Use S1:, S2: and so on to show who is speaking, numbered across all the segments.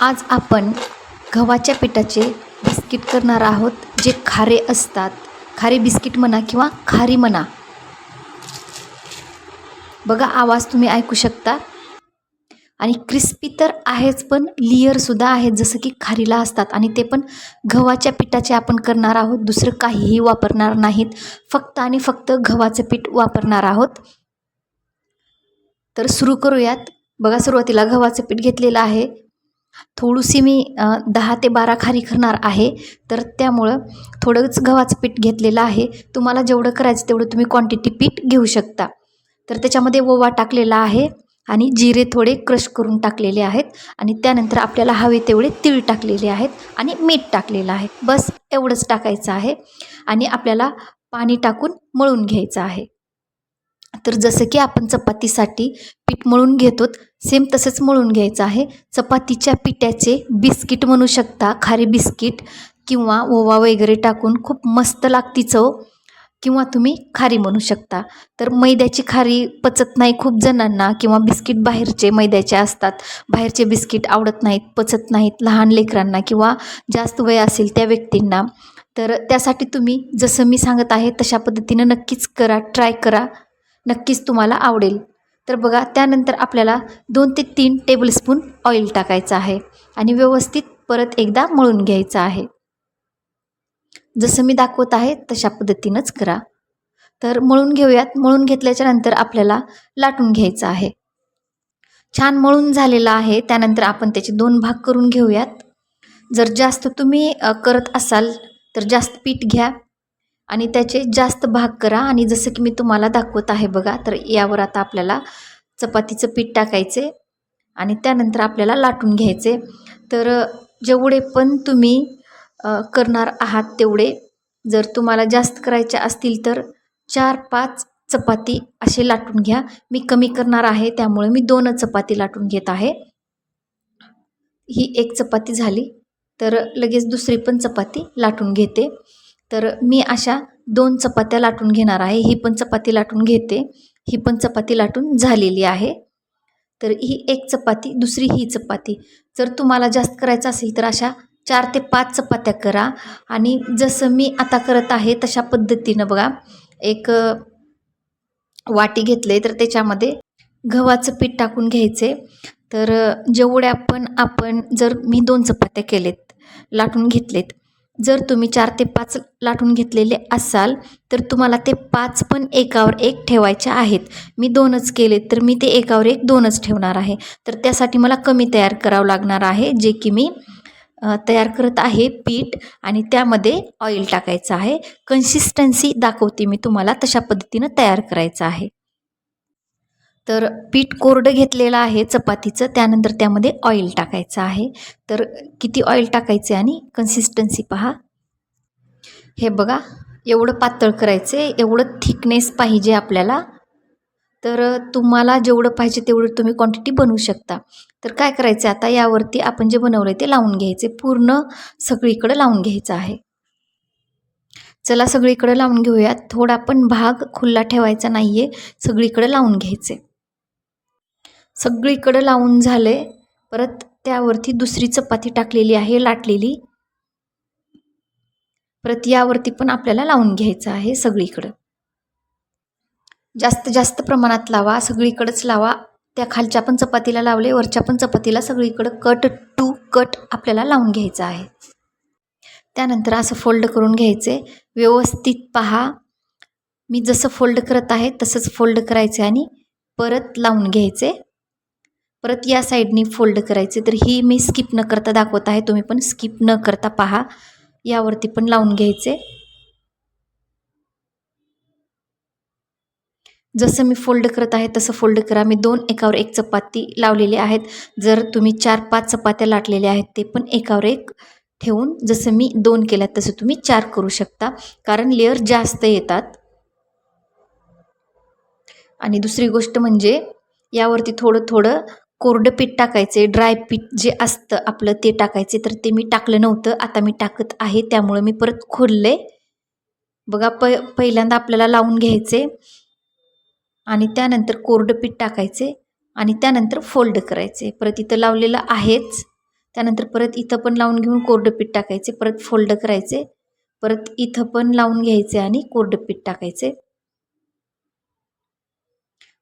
S1: आज आपण गव्हाच्या पिठाचे बिस्किट करणार आहोत, जे खारे असतात. खारी बिस्किट म्हणा किंवा खारी म्हणा. बघा, आवाज तुम्ही ऐकू शकता. आणि क्रिस्पी तर आहेच, पण लेयरसुद्धा आहेत जसं की खारीला असतात. आणि ते पण गव्हाच्या पिठाचे आपण करणार आहोत, दुसरं काहीही वापरणार नाहीत. फक्त आणि फक्त गव्हाचं पीठ वापरणार आहोत. तर सुरू करूयात. बघा, सुरुवातीला गव्हाचं पीठ घेतलेलं आहे. थोडीशी मी 10 ते 12 खारी करणार आहे, तर त्यामुळं थोडंच गव्हाचं पीठ घेतलेलं आहे. तुम्हाला जेवढं करायचं तेवढं तुम्ही क्वांटिटी पीठ घेऊ शकता. तर त्याच्यामध्ये ओवा टाकलेला आहे आणि जिरे थोडे क्रश करून टाकलेले आहेत. आणि त्यानंतर आपल्याला हवे तेवढे तीळ टाकलेले आहेत आणि मीठ टाकलेलं आहे. बस एवढंच टाकायचं आहे आणि आपल्याला पाणी टाकून मळून घ्यायचं आहे. तर जसं की आपण चपातीसाठी पीठ मळून घेतो, सेम तसंच मळून घ्यायचं आहे. चपातीच्या पिठाचे बिस्किट म्हणू शकता, खारी बिस्किट, किंवा ओवा वगैरे टाकून खूप मस्त लागती चव, किंवा तुम्ही खारी म्हणू शकता. तर मैद्याची खारी पचत नाही खूप जणांना, किंवा बिस्किट बाहेरचे मैद्याचे असतात, बाहेरचे बिस्किट आवडत नाहीत, पचत नाहीत लहान लेकरांना किंवा जास्त वय असेल त्या व्यक्तींना. तर त्यासाठी तुम्ही जसं मी सांगत आहे तशा पद्धतीनं नक्कीच करा, ट्राय करा, नक्कीच तुम्हाला आवडेल. तर बघा, त्यानंतर आपल्याला 2 ते 3 टेबलस्पून ऑइल टाकायचं आहे आणि व्यवस्थित परत एकदा मळून घ्यायचं आहे. जसं मी दाखवत आहे तशा पद्धतीनंच करा. तर मळून घेऊयात. मळून घेतल्याच्या नंतर आपल्याला लाटून घ्यायचं आहे. छान मळून झालेलं आहे. त्यानंतर आपण त्याचे 2 भाग करून घेऊयात. जर जास्त तुम्ही करत असाल तर जास्त पीठ घ्या आणि त्याचे जास्त भाग करा. आणि जसं की मी तुम्हाला दाखवत आहे बघा, तर यावर आता आपल्याला चपातीचं पीठ टाकायचे आणि त्यानंतर आपल्याला लाटून घ्यायचे. तर जेवढे पण तुम्ही करणार आहात तेवढे, जर तुम्हाला जास्त करायचे असतील तर 4-5 चपाती असे लाटून घ्या. मी कमी करणार आहे त्यामुळे मी 2च चपाती लाटून घेत आहे. ही एक चपाती झाली, तर लगेच दुसरी पण चपाती लाटून घेते. तर मी अशा 2 चपात्या लाटून घेणार आहे. ही पण चपाती लाटून घेते. ही पण चपाती लाटून झालेली आहे. तर ही एक चपाती, दुसरी ही चपाती. जर तुम्हाला जास्त करायचं असेल तर अशा 4 ते 5 चपात्या करा. आणि जसं मी आता करत आहे तशा पद्धतीनं बघा, एक वाटी घेतले, तर त्याच्यामध्ये गव्हाचं पीठ टाकून घ्यायचे. तर जेवढ्या पण आपण, जर मी 2 चपात्या केलेत, लाटून घेतलेत, जर तुम्ही 4 ते 5 लाटून घेतलेले असाल तर तुम्हाला ते 5 पण एकावर एक ठेवायचे आहेत. मी 2च केलेत, तर मी ते एकावर एक 2च ठेवणार आहे. तर त्यासाठी मला कमी तयार करावं लागणार आहे, जे की मी तयार करत आहे पीठ. आणि त्यामध्ये ऑइल टाकायचं आहे. कन्सिस्टन्सी दाखवते मी तुम्हाला, तशा पद्धतीनं तयार करायचं आहे. तर पीठ कोरडं घेतलेलं आहे चपातीचं, त्यानंतर त्यामध्ये ऑइल टाकायचं आहे. तर किती ऑइल टाकायचे आणि कन्सिस्टन्सी पहा. हे बघा, एवढं पातळ करायचं आहे, एवढं थिकनेस पाहिजे आपल्याला. तर तुम्हाला जेवढं पाहिजे तेवढं तुम्ही क्वांटिटी बनवू शकता. तर काय करायचं, आता यावरती आपण जे बनवलं आहे ते लावून घ्यायचे, पूर्ण सगळीकडं लावून घ्यायचं आहे. चला, सगळीकडं लावून घेऊयात. थोडा पण भाग खुला ठेवायचा नाही आहे, सगळीकडं लावून घ्यायचे. सगळीकडं लावून झाले. परत त्यावरती दुसरी चपाती टाकलेली आहे लाटलेली. परत यावरती पण आपल्याला लावून घ्यायचं आहे सगळीकडं. जास्त जास्त प्रमाणात लावा, सगळीकडंच लावा. त्या खालच्या पण चपातीला लावले, वरच्या पण चपातीला, सगळीकडं कट टू कट आपल्याला लावून घ्यायचं आहे. त्यानंतर असं फोल्ड करून घ्यायचे. व्यवस्थित पहा, मी जसं फोल्ड करत आहे तसंच फोल्ड करायचे आणि परत लावून घ्यायचे. परत या साईडनी फोल्ड करायचे. तर ही मी स्किप न करता दाखवत आहे, तुम्ही पण स्किप न करता पहा. यावरती पण लावून घ्यायचे. जसं मी फोल्ड करत आहे तसं फोल्ड करा. मी 2 एकावर एक चपाती लावलेली आहेत. जर तुम्ही 4-5 चपात्या लाटलेल्या आहेत ते पण एकावर एक ठेवून, जसं मी 2 केल्यात तसं तुम्ही 4 करू शकता, कारण लेअर जास्त येतात. आणि दुसरी गोष्ट म्हणजे यावरती थोडं थोडं कोरडं पीठ टाकायचे, ड्राय पीठ जे असतं आपलं ते टाकायचे. तर ते मी टाकलं नव्हतं, आता मी टाकत आहे, त्यामुळं मी परत खोलले. बघा, पहिल्यांदा आपल्याला लावून घ्यायचे आणि त्यानंतर कोरडं पीठ टाकायचे आणि त्यानंतर फोल्ड करायचे. परत इथं लावलेलं आहेच, त्यानंतर परत इथं पण लावून घेऊन कोरडं पीठ टाकायचे, परत फोल्ड करायचे, परत इथं पण लावून घ्यायचे आणि कोरडं पीठ टाकायचे,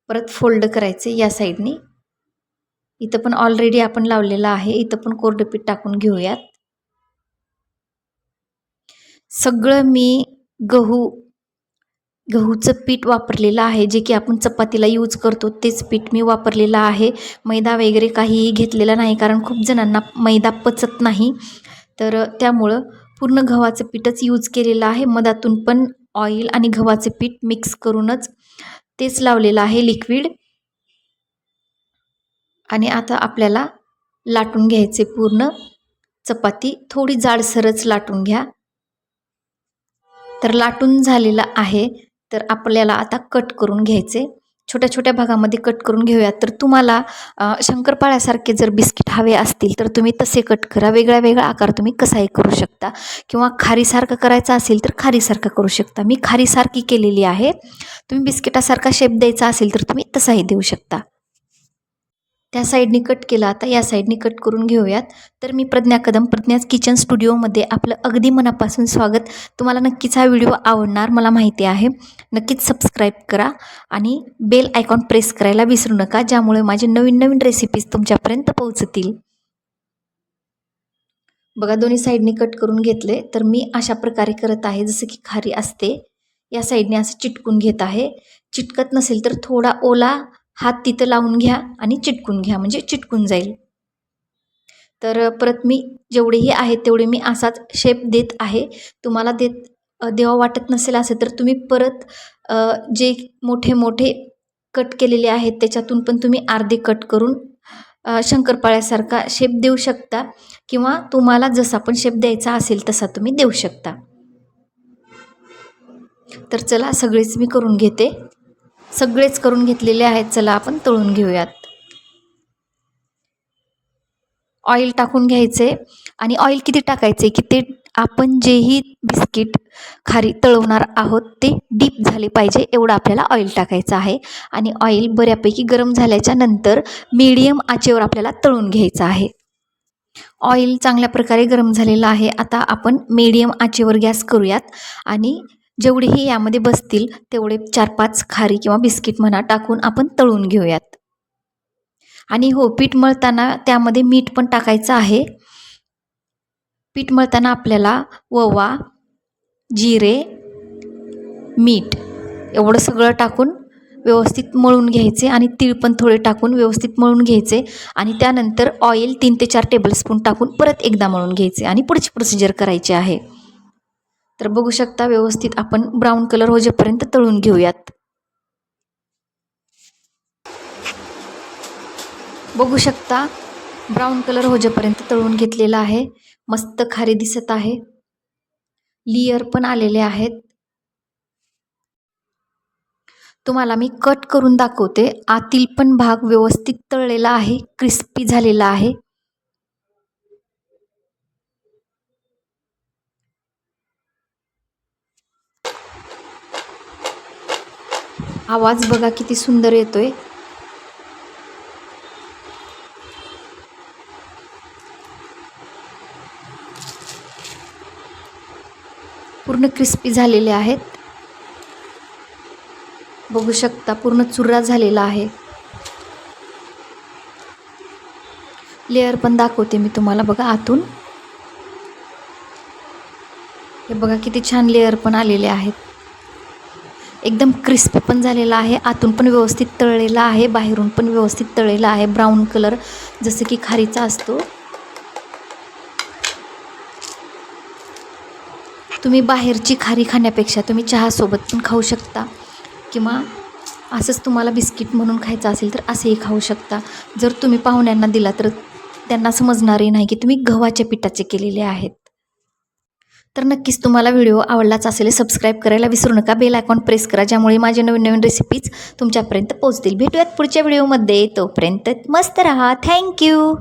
S1: परत फोल्ड करायचे या साईडनी. इथं पण ऑलरेडी आपण लावलेलं आहे, इथं पण कोरडं पीठ टाकून घेऊयात. सगळं मी गहूचं पीठ वापरलेलं आहे, जे की आपण चपातीला यूज करतो तेच पीठ मी वापरलेलं आहे. मैदा वगैरे काहीही घेतलेला नाही, कारण खूप जणांना मैदा पचत नाही. तर त्यामुळं पूर्ण गव्हाचं पीठच यूज केलेलं आहे. मधातून पण ऑइल आणि गव्हाचे पीठ मिक्स करूनच तेच लावलेलं आहे लिक्विड. आणि आता आपल्याला लाटून घ्यायचे पूर्ण चपाती. थोडी जाडसरच लाटून घ्या. तर लाटून झालेलं आहे. तर आपल्याला आता कट करून घ्यायचे, छोट्या छोट्या भागामध्ये कट करून घेऊयात. तर तुम्हाला शंकरपाळ्यासारखे जर बिस्किट हवे असतील तर तुम्ही तसे कट करा. वेगळा वेगळा आकार तुम्ही कसाही करू शकता, किंवा खारीसारखं करायचं असेल तर खारीसारखं करू शकता. मी खारीसारखी केलेली आहे. तुम्ही बिस्किटासारखा शेप द्यायचा असेल तर तुम्ही तसाही देऊ शकता. त्या साईडनी कट केला, आता या साईडनी कट करून घेऊयात. तर मी प्रज्ञा कदम, प्रज्ञाच किचन स्टुडिओमध्ये आपलं अगदी मनापासून स्वागत. तुम्हाला नक्कीच हा व्हिडिओ आवडणार मला माहिती आहे. नक्कीच सबस्क्राईब करा आणि बेल आयकॉन प्रेस करायला विसरू नका, ज्यामुळे माझे नवीन नवीन रेसिपीज तुमच्यापर्यंत पोहोचतील. बघा, दोन्ही साईडनी कट करून घेतले. तर मी अशा प्रकारे करत आहे, जसं की खारी असते या साईडने असं चिटकून घेत आहे. चिटकत नसेल तर थोडा ओला हात तिथं लावून घ्या आणि चिटकून घ्या, म्हणजे चिटकून जाईल. तर परत मी जेवढेही आहेत तेवढे मी असाच शेप देत आहे. तुम्हाला देवा वाटत नसेल असे तर तुम्ही परत जे मोठे मोठे कट केलेले आहेत त्याच्यातून पण तुम्ही अर्धे कट करून शंकरपाळ्यासारखा शेप देऊ शकता, किंवा तुम्हाला जसा पण शेप द्यायचा असेल तसा तुम्ही देऊ शकता. तर चला, सगळेच मी करून घेते. सगळेच करून घेतलेले आहेत. चला आपण तळून घेऊयात. ऑइल टाकून घ्यायचे, आणि ऑइल किती टाकायचे की ते आपण जेही बिस्किट खारी तळवणार आहोत ते डीप झाले पाहिजे, एवढं आपल्याला ऑइल टाकायचं आहे. आणि ऑइल बऱ्यापैकी गरम झाल्याच्या नंतर मीडियम आचेवर आपल्याला तळून घ्यायचं आहे. ऑइल चांगल्या प्रकारे गरम झालेलं आहे. आता आपण मीडियम आचेवर गॅस करूयात, आणि जेवढेही यामध्ये बसतील तेवढे 4-5 खारी किंवा बिस्किट म्हणा टाकून आपण तळून घेऊयात. आणि हो, पीठ मळताना त्यामध्ये मीठ पण टाकायचं आहे. पीठ मळताना आपल्याला ओवा, जिरे, मीठ एवढं सगळं टाकून व्यवस्थित मळून घ्यायचे, आणि तीळ पण थोडे टाकून व्यवस्थित मळून घ्यायचे. आणि त्यानंतर ऑइल 3 ते 4 टेबलस्पून टाकून परत एकदा मळून घ्यायचे, आणि पुढची प्रोसिजर करायची आहे. तर बघू शकता, व्यवस्थित आपण ब्राऊन कलर होजेपर्यंत तळून घेऊयात. बघू शकता, ब्राऊन कलर होजेपर्यंत तळून घेतलेला आहे. मस्त खारी दिसत आहे, लेयर पण आलेले आहेत. तुम्हाला मी कट करून दाखवते. आतील पण भाग व्यवस्थित तळलेला आहे, क्रिस्पी झालेला आहे. आवाज बघा किती सुंदर येतोय. पूर्ण क्रिस्पी झालेले आहेत. बघू शकता, पूर्ण चुरा झालेला आहे. लेयर पण दाखवते मी तुम्हाला. बघा आतून, हे बघा किती छान लेयर पण आलेले आहेत. एकदम क्रिस्पी पण झालेला आहे. आतून पण व्यवस्थित तळलेला आहे, बाहेरून पण व्यवस्थित तळलेला आहे. ब्राऊन कलर जसं की खारीचा असतो. तुम्ही बाहेरची खारी खाण्यापेक्षा तुम्ही चहासोबत पण खाऊ शकता, किंवा असंच तुम्हाला बिस्किट म्हणून खायचं असेल तर असेही खाऊ शकता. जर तुम्ही पाहुण्यांना दिला तर त्यांना समजणारही नाही की तुम्ही गव्हाच्या पिठाचे केलेले आहेत. तर नक्कीच तुम्हाला व्हिडिओ आवडलाच असेल. सबस्क्राईब करायला विसरू नका. बेल आयकॉन प्रेस करा, ज्यामुळे माझे नवीन नवीन रेसिपीज तुमच्यापर्यंत पोहोचतील. भेटूयात पुढच्या व्हिडिओमध्ये. तोपर्यंत मस्त राहा. थँक्यू.